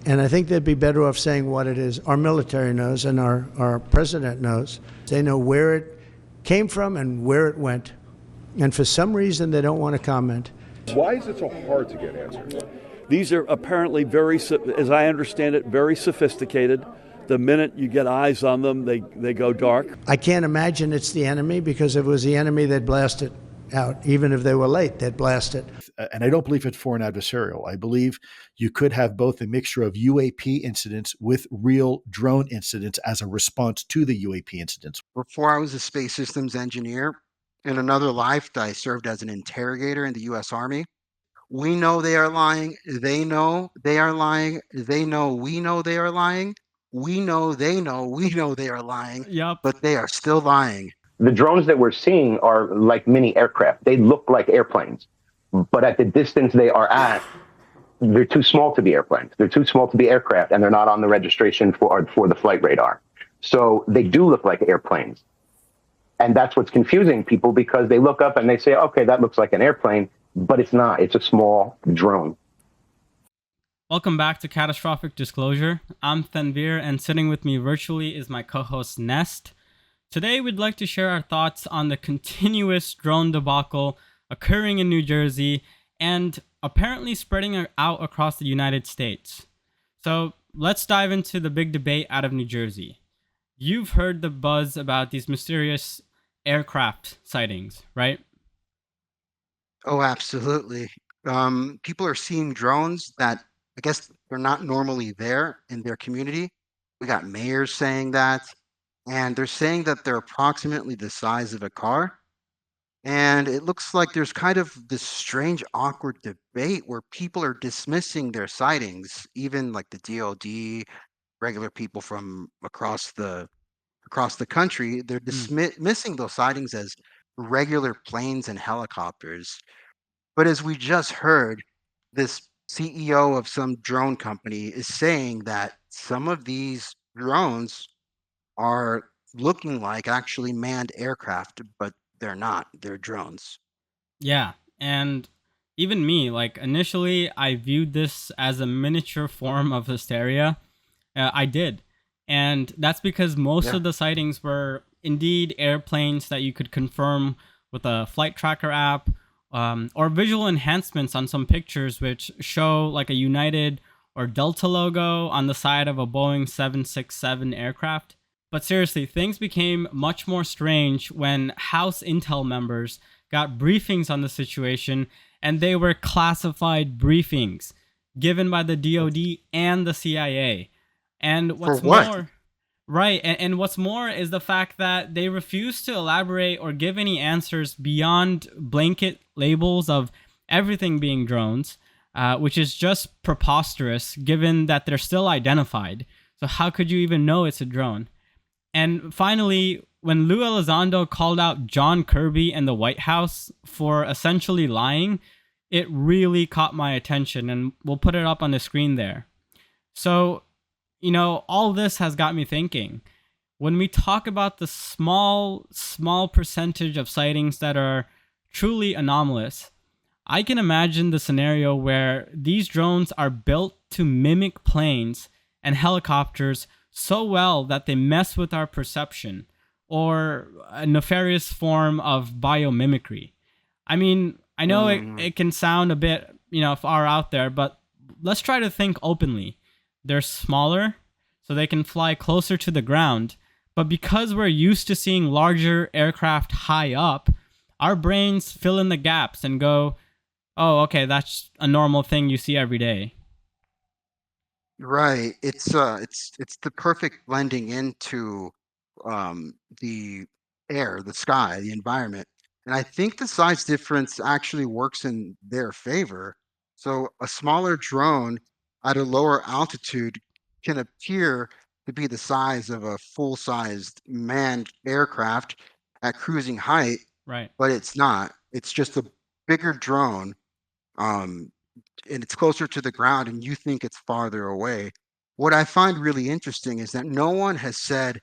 And I think they'd be better off saying what it is. Our military knows, and our president knows. They know where it came from and where it went. And for some reason, they don't want to comment. Why is it so hard to get answers? These are apparently very, as I understand it, very sophisticated. The minute you get eyes on them, they go dark. I can't imagine it's the enemy, because if it was the enemy, they'd blast it out. Even if they were late, they'd blast it. And I don't believe it's foreign adversarial. I believe you could have both a mixture of UAP incidents with real drone incidents as a response to the UAP incidents. Before I was a space systems engineer, in another life, I served as an interrogator in the U.S. Army. We know they are lying. They know they are lying. They know we know they are lying. We know they know we know they are lying. Yep. But they are still lying. The drones that we're seeing are like mini aircraft. They look like airplanes, but at the distance they are at, they're too small to be airplanes. They're too small to be aircraft, and they're not on the registration for the flight radar. So they do look like airplanes. And that's what's confusing people, because they look up and they say, okay, that looks like an airplane, but it's not. It's a small drone. Welcome back to Catastrophic Disclosure. I'm Thanveer, and sitting with me virtually is my co-host Nest. Today, we'd like to share our thoughts on the continuous drone debacle occurring in New Jersey and apparently spreading out across the United States. So let's dive into the big debate out of New Jersey. You've heard the buzz about these mysterious aircraft sightings, right? Oh, absolutely. People are seeing drones that I guess they're not normally there in their community. We got mayors saying that, and they're saying that they're approximately the size of a car. And it looks like there's kind of this strange, awkward debate where people are dismissing their sightings, even like the DoD, regular people from across the country. They're dismissing those sightings as regular planes and helicopters. But as we just heard, this CEO of some drone company is saying that some of these drones are looking like actually manned aircraft, but they're not. They're drones. Yeah, and even me, like initially I viewed this as a miniature form of hysteria. I did. And that's because most of the sightings were indeed airplanes that you could confirm with a flight tracker app, or visual enhancements on some pictures which show like a United or Delta logo on the side of a Boeing 767 aircraft. But seriously, things became much more strange when House Intel members got briefings on the situation, and they were classified briefings given by the DoD and the CIA. And what's more, right, and what's more is the fact that they refuse to elaborate or give any answers beyond blanket labels of everything being drones, which is just preposterous given that they're still identified. So how could you even know it's a drone? And finally, when Lou Elizondo called out John Kirby and the White House for essentially lying, it really caught my attention, and we'll put it up on the screen there. So, you know, all this has got me thinking. When we talk about the small percentage of sightings that are truly anomalous, I can imagine the scenario where these drones are built to mimic planes and helicopters so well that they mess with our perception, or a nefarious form of biomimicry. I mean, I know it can sound a bit, far out there, but let's try to think openly. They're smaller, so they can fly closer to the ground, but because we're used to seeing larger aircraft high up, our brains fill in the gaps and go, oh, okay, that's a normal thing you see every day. Right. It's the perfect blending into the air, the sky, the environment. And I think the size difference actually works in their favor. So a smaller drone at a lower altitude can appear to be the size of a full-sized manned aircraft at cruising height, Right. but it's not. It's just a bigger drone. And it's closer to the ground, and you think it's farther away. What I find really interesting is that no one has said,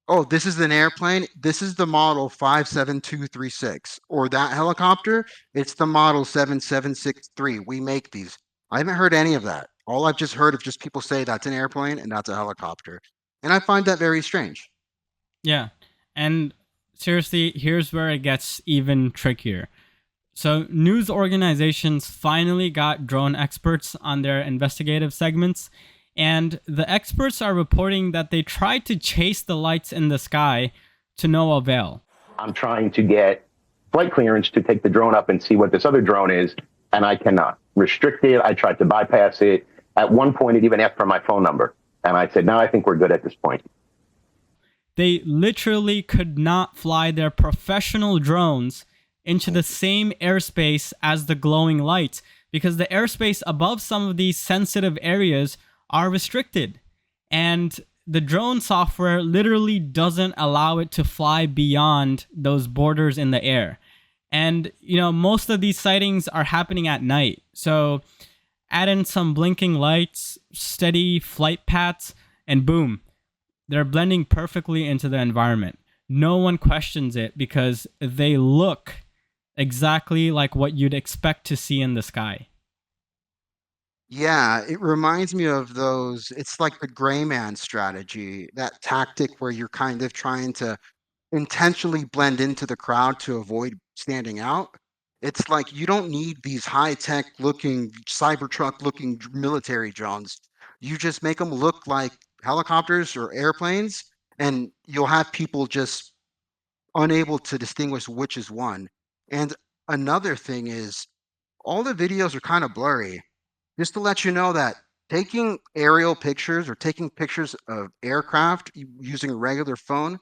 oh, this is an airplane. This is the model 57236. Or that helicopter, it's the model 7763. We make these. I haven't heard any of that. All I've just heard of just people say that's an airplane and that's a helicopter. And I find that very strange. Yeah. And seriously, here's where it gets even trickier. So, news organizations finally got drone experts on their investigative segments, and the experts are reporting that they tried to chase the lights in the sky to no avail. I'm trying to get flight clearance to take the drone up and see what this other drone is, and I cannot. Restricted. I tried to bypass it. At one point, it even asked for my phone number, and I said, no, I think we're good at this point. They literally could not fly their professional drones into the same airspace as the glowing lights because the airspace above some of these sensitive areas are restricted. And the drone software literally doesn't allow it to fly beyond those borders in the air. And, most of these sightings are happening at night. So add in some blinking lights, steady flight paths, and boom, they're blending perfectly into the environment. No one questions it because they look exactly like what you'd expect to see in the sky. Yeah, it reminds me of those. It's like the gray man strategy, that tactic where you're kind of trying to intentionally blend into the crowd to avoid standing out. It's like you don't need these high-tech looking, Cybertruck looking military drones. You just make them look like helicopters or airplanes, and you'll have people just unable to distinguish which is one. And another thing is all the videos are kind of blurry. Just to let you know that taking aerial pictures or taking pictures of aircraft using a regular phone,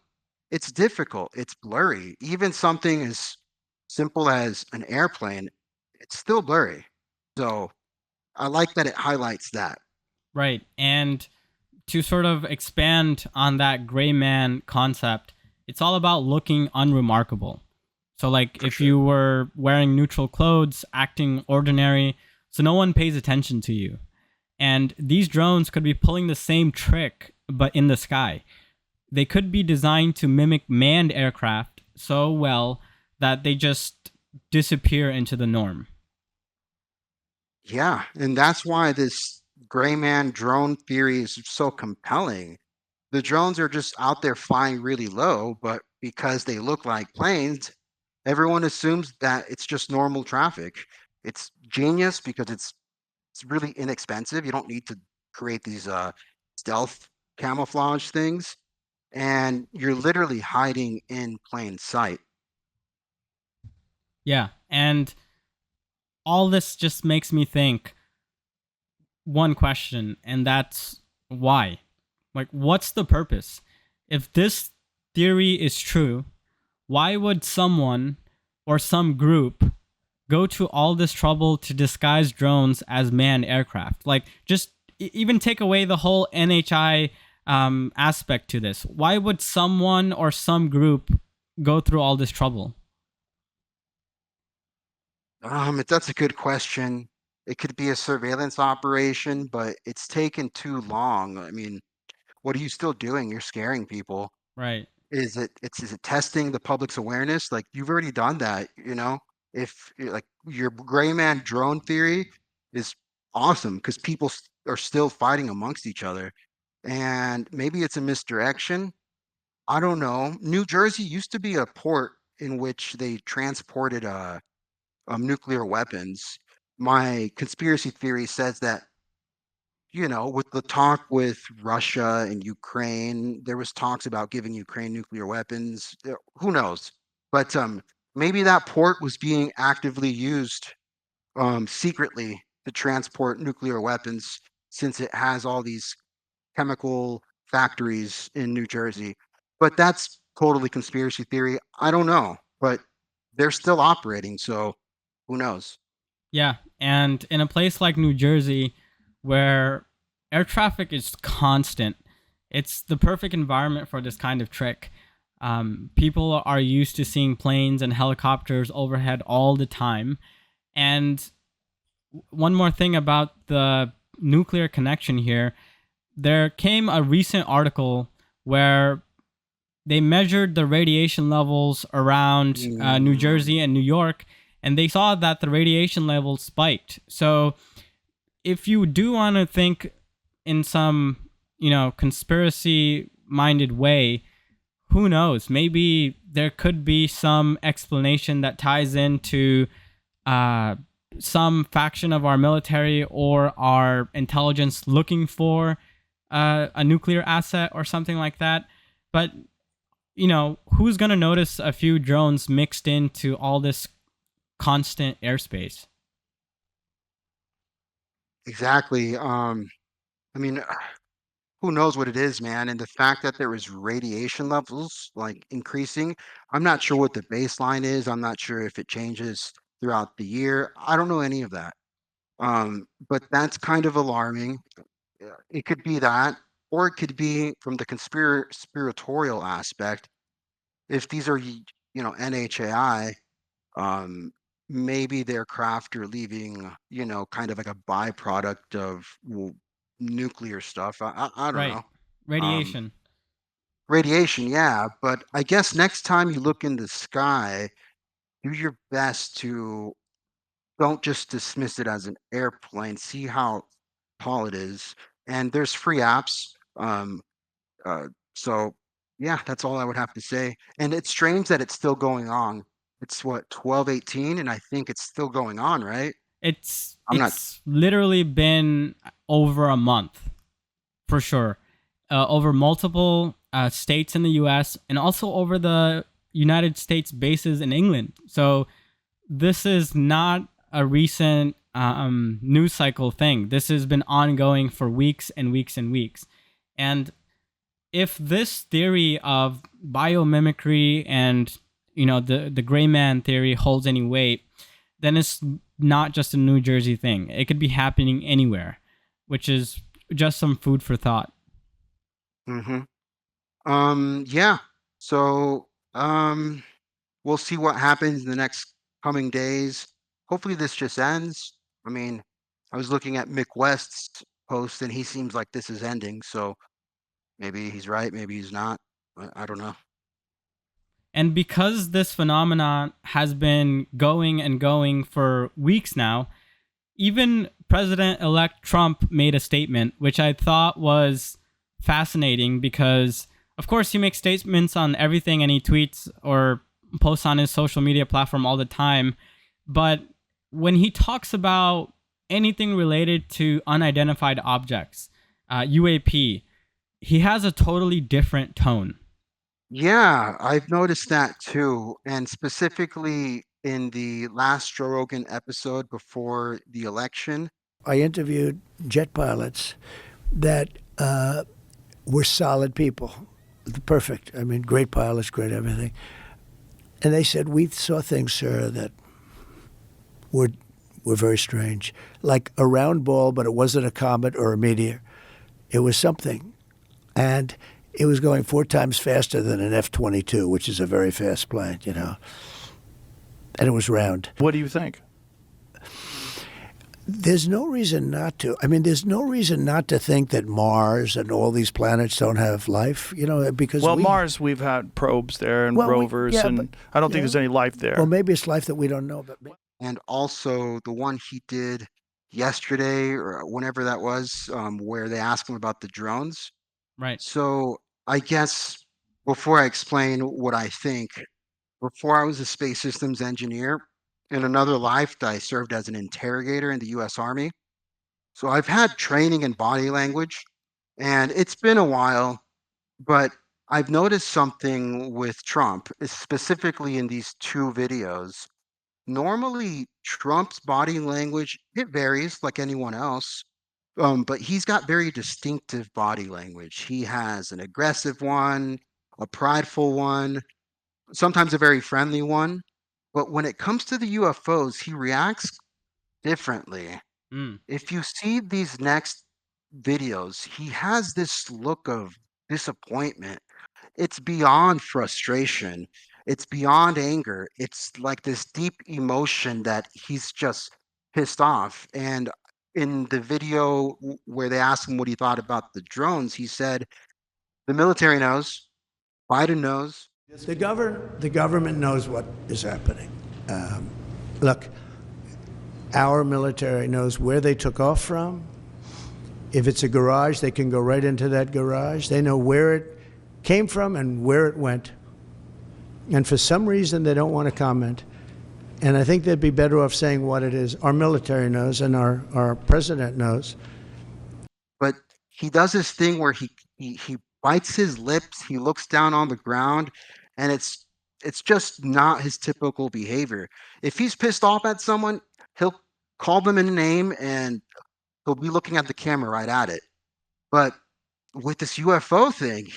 it's difficult. It's blurry. Even something as simple as an airplane, it's still blurry. So I like that it highlights that. Right. And to sort of expand on that gray man concept, it's all about looking unremarkable. So, like, if you were wearing neutral clothes, acting ordinary, so no one pays attention to you. And these drones could be pulling the same trick, but in the sky. They could be designed to mimic manned aircraft so well that they just disappear into the norm. Yeah, and that's why this gray man drone theory is so compelling. The drones are just out there flying really low, but because they look like planes, everyone assumes that it's just normal traffic. It's genius because it's really inexpensive. You don't need to create these stealth camouflage things, and you're literally hiding in plain sight. Yeah. And all this just makes me think one question, and that's why? Like, what's the purpose? If this theory is true, why would someone or some group go to all this trouble to disguise drones as manned aircraft? Like, just even take away the whole NHI aspect to this. Why would someone or some group go through all this trouble? That's a good question. It could be a surveillance operation, but it's taken too long. I mean, what are you still doing? You're scaring people. Right. Is it testing the public's awareness? Like you've already done that, you know? If like your gray man drone theory is awesome because people are still fighting amongst each other. And maybe it's a misdirection. I don't know. New Jersey used to be a port in which they transported nuclear weapons. My conspiracy theory says that, with the talk with Russia and Ukraine, there was talks about giving Ukraine nuclear weapons. Who knows? But maybe that port was being actively used secretly to transport nuclear weapons since it has all these chemical factories in New Jersey. But that's totally conspiracy theory. I don't know, but they're still operating, so who knows? Yeah. And in a place like New Jersey, where air traffic is constant, it's the perfect environment for this kind of trick. People are used to seeing planes and helicopters overhead all the time. And one more thing about the nuclear connection here, there came a recent article where they measured the radiation levels around New Jersey and New York, and they saw that the radiation levels spiked. So if you do want to think in some, conspiracy minded way, who knows? Maybe there could be some explanation that ties into uh, some faction of our military or our intelligence looking for a nuclear asset or something like that. But, who's going to notice a few drones mixed into all this constant airspace? Exactly. I mean, who knows what it is, man? And the fact that there is radiation levels like increasing, I'm not sure what the baseline is. I'm not sure if it changes throughout the year. I don't know any of that. But that's kind of alarming. It could be that, or it could be from the conspiratorial aspect. If these are, NHAI, um, maybe their craft are leaving, kind of like a byproduct of nuclear stuff. I don't Right. know. Um, Radiation. Radiation, yeah, but I guess next time you look in the sky, do your best to don't just dismiss it as an airplane. See how tall it is, and there's free apps. Um, uh, so yeah, that's all I would have to say. And it's strange that it's still going on. It's what 12:18, and I think it's still going on, right? It's I'm not. it's literally been over a month for sure, over multiple states in the U.S. and also over the United States bases in England. So this is not a recent news cycle thing. This has been ongoing for weeks and weeks and weeks. And if this theory of biomimicry and the gray man theory holds any weight, then it's not just a New Jersey thing. It could be happening anywhere, which is just some food for thought. Hmm. Yeah. So, we'll see what happens in the next coming days. Hopefully, this just ends. I mean, I was looking at Mick West's post, and he seems like this is ending. So maybe he's right, maybe he's not. I don't know. And because this phenomenon has been going and going for weeks now, even President elect Trump made a statement, which I thought was fascinating because, of course, he makes statements on everything and he tweets or posts on his social media platform all the time. But when he talks about anything related to unidentified objects, UAP, he has a totally different tone. Yeah, I've noticed that too. And specifically in the last Joe Rogan episode before the election. I interviewed jet pilots that were solid people, perfect. I mean, great pilots, great everything. And they said, we saw things, sir, that were very strange. Like a round ball, but it wasn't a comet or a meteor. It was something. And it was going 4 times faster than an F-22, which is a very fast plane, And it was round. What do you think? There's no reason not to. I mean, there's no reason not to think that Mars and all these planets don't have life, because Mars, we've had probes there and rovers, and I don't think there's any life there. Well, maybe it's life that we don't know. But And also the one he did yesterday or whenever that was, where they asked him about the drones. Right. So I guess before I explain what I think, before I was a space systems engineer, in another life, I served as an interrogator in the US Army. So I've had training in body language, and it's been a while, but I've noticed something with Trump, specifically in these 2 videos. Normally, Trump's body language, it varies like anyone else, but he's got very distinctive body language. He has an aggressive one, a prideful one, sometimes a very friendly one. But when it comes to the UFOs, he reacts differently. Mm. If you see these next videos, he has this look of disappointment. It's beyond frustration. It's beyond anger. It's like this deep emotion that he's just pissed off. And in the video where they asked him what he thought about the drones, he said, the military knows, Biden knows. the government knows what is happening. Look, Our military knows where they took off from. If it's a garage, they can go right into that garage. They know where it came from and where it went. And for some reason, they don't want to comment. And I think they'd be better off saying what it is. Our military knows and our president knows. But he does this thing where he bites his lips, he looks down on the ground, and it's just not his typical behavior. If he's pissed off at someone, he'll call them in a name and he'll be looking at the camera right at it. But with this UFO thing,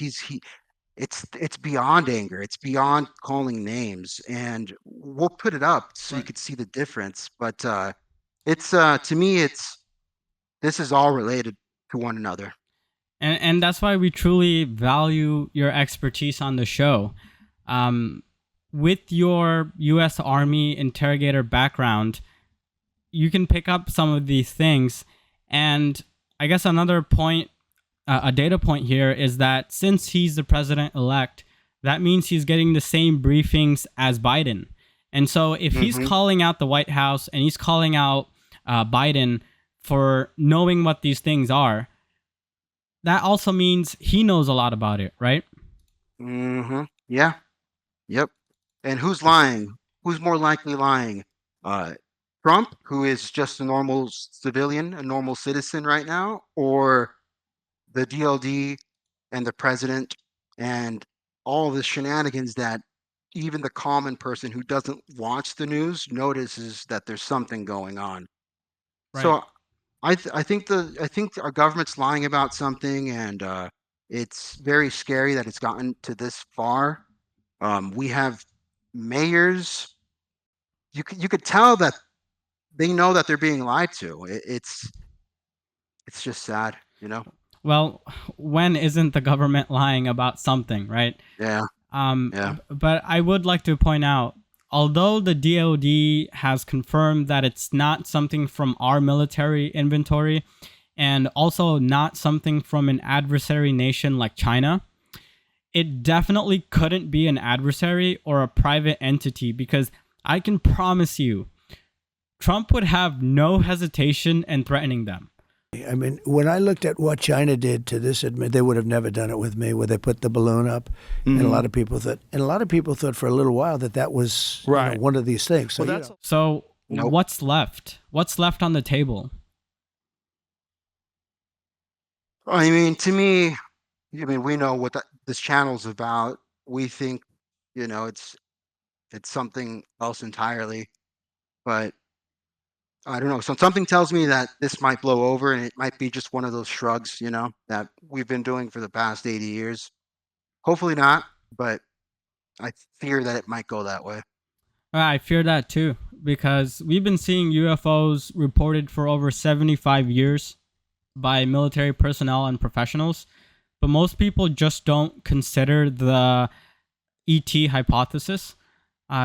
it's beyond anger. It's beyond calling names, and we'll put it up so you Right. could see the difference. But it's to me, this is all related to one another. And that's why we truly value your expertise on the show. With your U.S. Army interrogator background, you can pick up some of these things. And I guess another point, a data point here is that since he's the president-elect, that means he's getting the same briefings as Biden. And so if he's calling out the White House and he's calling out Biden for knowing what these things are, that also means he knows a lot about it, right? Yeah. Yep. And who's lying? Who's more likely lying? Uh, Trump, who is just a normal civilian, a normal citizen right now, or the DLD and the president and all the shenanigans that even the common person who doesn't watch the news notices that there's something going on. Right. So I think our government's lying about something, and it's very scary that it's gotten to this far. We have mayors. You could tell that they know that they're being lied to. It's just sad, you know. Well, when isn't the government lying about something, right? Yeah, yeah. But I would like to point out, although the DoD has confirmed that it's not something from our military inventory and also not something from an adversary nation like China, it definitely couldn't be an adversary or a private entity, because I can promise you, Trump would have no hesitation in threatening them. I mean, when I looked at what China did to this, they would have never done it with me, where they put the balloon up, and a lot of people thought for a little while that was Right. one of these things. So, Well, that's So Nope. what's left? What's left on the table? I mean, to me, I mean, we know what this channel's about. We think, it's something else entirely. But I don't know. So something tells me that this might blow over, and it might be just one of those shrugs, that we've been doing for the past 80 years. Hopefully not, but I fear that it might go that way. I fear that too, because we've been seeing UFOs reported for over 75 years by military personnel and professionals, but most people just don't consider the ET hypothesis.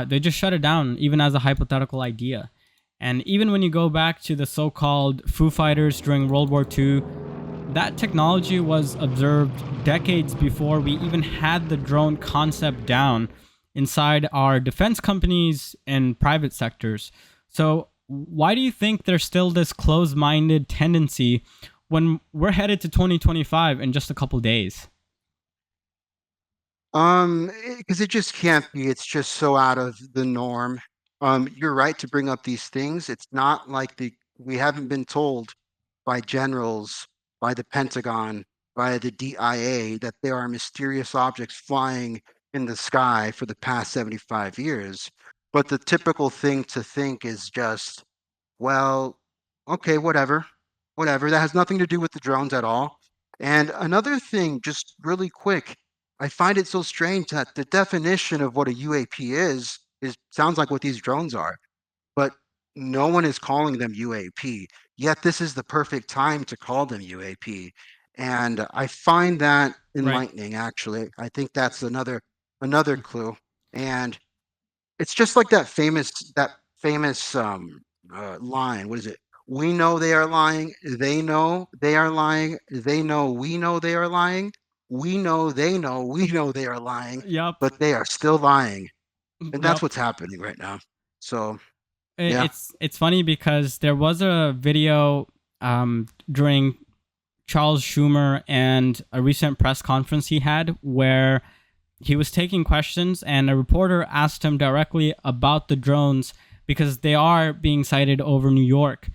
They just shut it down, even as a hypothetical idea. And even when you go back to the so-called Foo Fighters during World War II, that technology was observed decades before we even had the drone concept down inside our defense companies and private sectors. So why do you think there's still this closed-minded tendency when we're headed to 2025 in just a couple days? Because it just can't be. It's just so out of the norm. You're right to bring up these things. It's not like we haven't been told by generals, by the Pentagon, by the DIA that there are mysterious objects flying in the sky for the past 75 years. But the typical thing to think is just, well, okay, whatever, whatever. That has nothing to do with the drones at all. And another thing, just really quick, I find it so strange that the definition of what a UAP is sounds like what these drones are, but no one is calling them UAP. Yet this is the perfect time to call them UAP. And I find that Right. enlightening, actually. I think that's another clue. And it's just like that famous line. What is it? We know they are lying. They know they are lying. They know we know they are lying. We know they know we know they are lying, Yup. but they are still lying. And that's Yup. what's happening right now. So Yeah. It's funny because there was a video during Charles Schumer and a recent press conference he had where he was taking questions and a reporter asked him directly about the drones because they are being sighted over New York.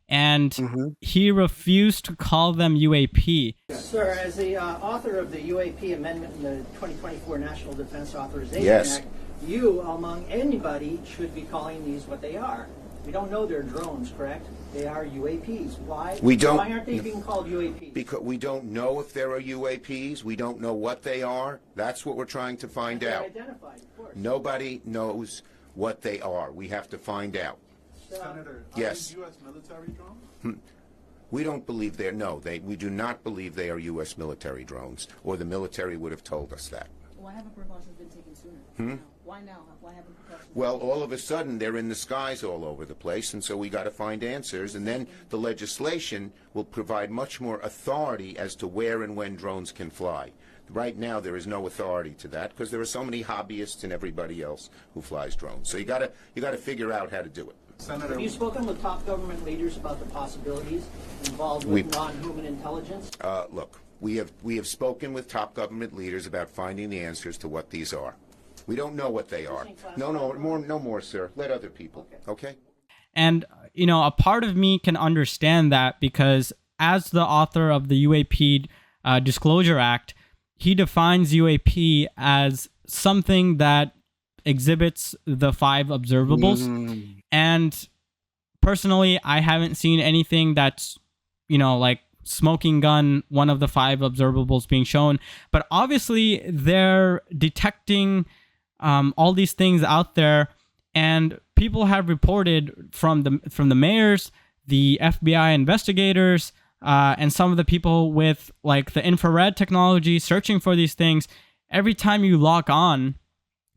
And he refused to call them UAP. Sir, as the author of the UAP amendment in the 2024 National Defense Authorization Act, you, among anybody, should be calling these what they are. We don't know they're drones, correct? They are UAPs. Why? Why aren't they being called UAPs? Because we don't know if there are UAPs. We don't know what they are. That's what we're trying to find out. Identified, of course. Nobody knows what they are. We have to find out. Senator, yes. are they U.S. military drones? We don't believe they're, no, we do not believe they are U.S. military drones, or the military would have told us that. Why haven't precautions been taken sooner? Why now? Why haven't precautions? Well, all of a sudden, they're in the skies all over the place, and so we got to find answers, and then the legislation will provide much more authority as to where and when drones can fly. Right now, there is no authority to that because there are so many hobbyists and everybody else who flies drones. So you got to figure out how to do it. Senator, have you spoken with top government leaders about the possibilities involved with non-human intelligence? Look, we have spoken with top government leaders about finding the answers to what these are. We don't know what they are. No more, sir. Let other people. Okay? And, a part of me can understand that because as the author of the UAP Disclosure Act, he defines UAP as something that exhibits the 5 observables. And personally, I haven't seen anything that's, like smoking gun, one of the 5 observables being shown. But obviously, they're detecting all these things out there, and people have reported from the mayors, the FBI investigators, and some of the people with like the infrared technology searching for these things. Every time you log on,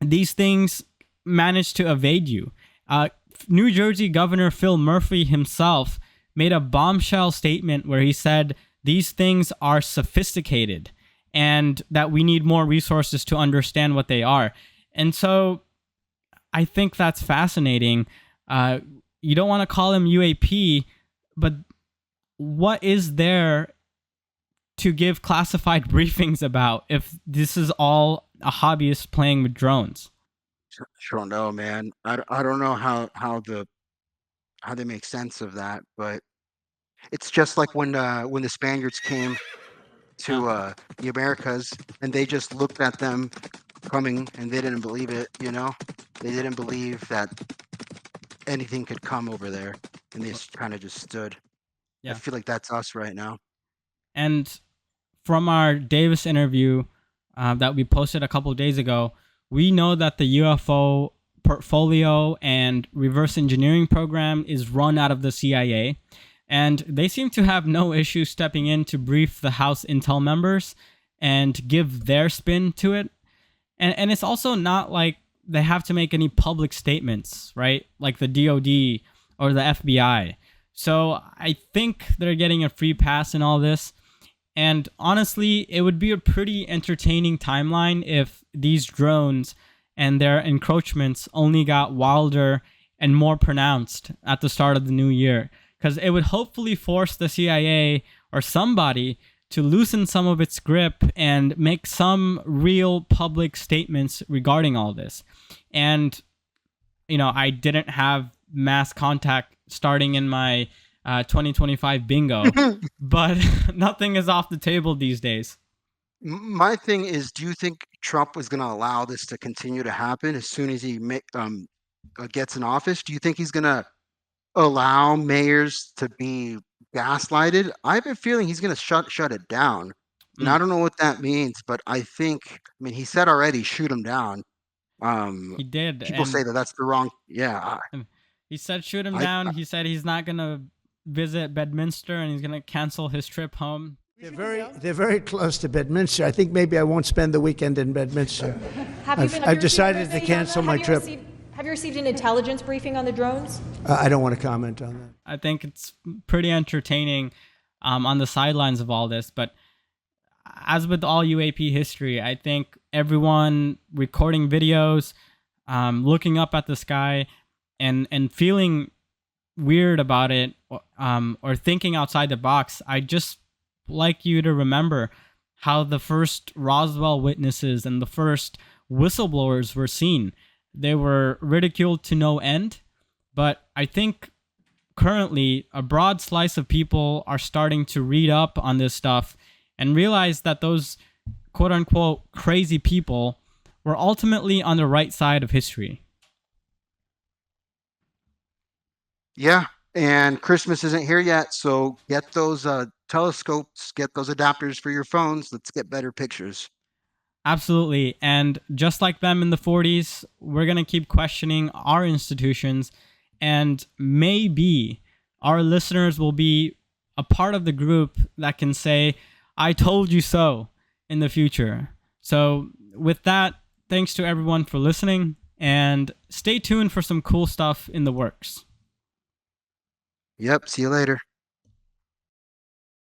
these things manage to evade you. New Jersey Governor Phil Murphy himself made a bombshell statement where he said these things are sophisticated and that we need more resources to understand what they are. And so I think that's fascinating. You don't want to call them UAP, but what is there to give classified briefings about if this is all a hobbyist playing with drones? Sure, no, man. I don't know how they make sense of that, but it's just like when the Spaniards came to the Americas and they just looked at them coming and they didn't believe it. They didn't believe that anything could come over there, and they kind of just stood. Yeah. I feel like that's us right now. And from our Davis interview that we posted a couple of days ago, we know that the UFO portfolio and reverse engineering program is run out of the CIA, and they seem to have no issue stepping in to brief the House Intel members and give their spin to it. And it's also not like they have to make any public statements, right? Like the DOD or the FBI. So I think they're getting a free pass in all this. And honestly, it would be a pretty entertaining timeline if these drones and their encroachments only got wilder and more pronounced at the start of the new year. Because it would hopefully force the CIA or somebody to loosen some of its grip and make some real public statements regarding all this. And, I didn't have mass contact starting in my 2025 bingo, but nothing is off the table these days. My thing is, do you think Trump is going to allow this to continue to happen as soon as he gets in office? Do you think he's going to allow mayors to be gaslighted? I have a feeling he's going to shut it down. And I don't know what that means, but I mean, he said already, shoot him down. He did. People say that that's the wrong. Yeah. He said shoot him down. He said he's not going to visit Bedminster and he's going to cancel his trip home. They're very close to Bedminster. I think maybe I won't spend the weekend in Bedminster. I've decided to cancel my trip. Have you received an intelligence briefing on the drones? I don't want to comment on that. I think it's pretty entertaining on the sidelines of all this. But as with all UAP history, I think everyone recording videos, looking up at the sky, and feeling weird about it, or thinking outside the box, I just like you to remember how the first Roswell witnesses and the first whistleblowers were seen. They were ridiculed to no end, but I think currently a broad slice of people are starting to read up on this stuff and realize that those quote unquote crazy people were ultimately on the right side of history. Yeah, and Christmas isn't here yet, so get those telescopes, get those adapters for your phones. Let's get better pictures. Absolutely. And just like them in the 40s, we're going to keep questioning our institutions, and maybe our listeners will be a part of the group that can say, I told you so in the future. So with that, thanks to everyone for listening, and stay tuned for some cool stuff in the works. Yep. See you later.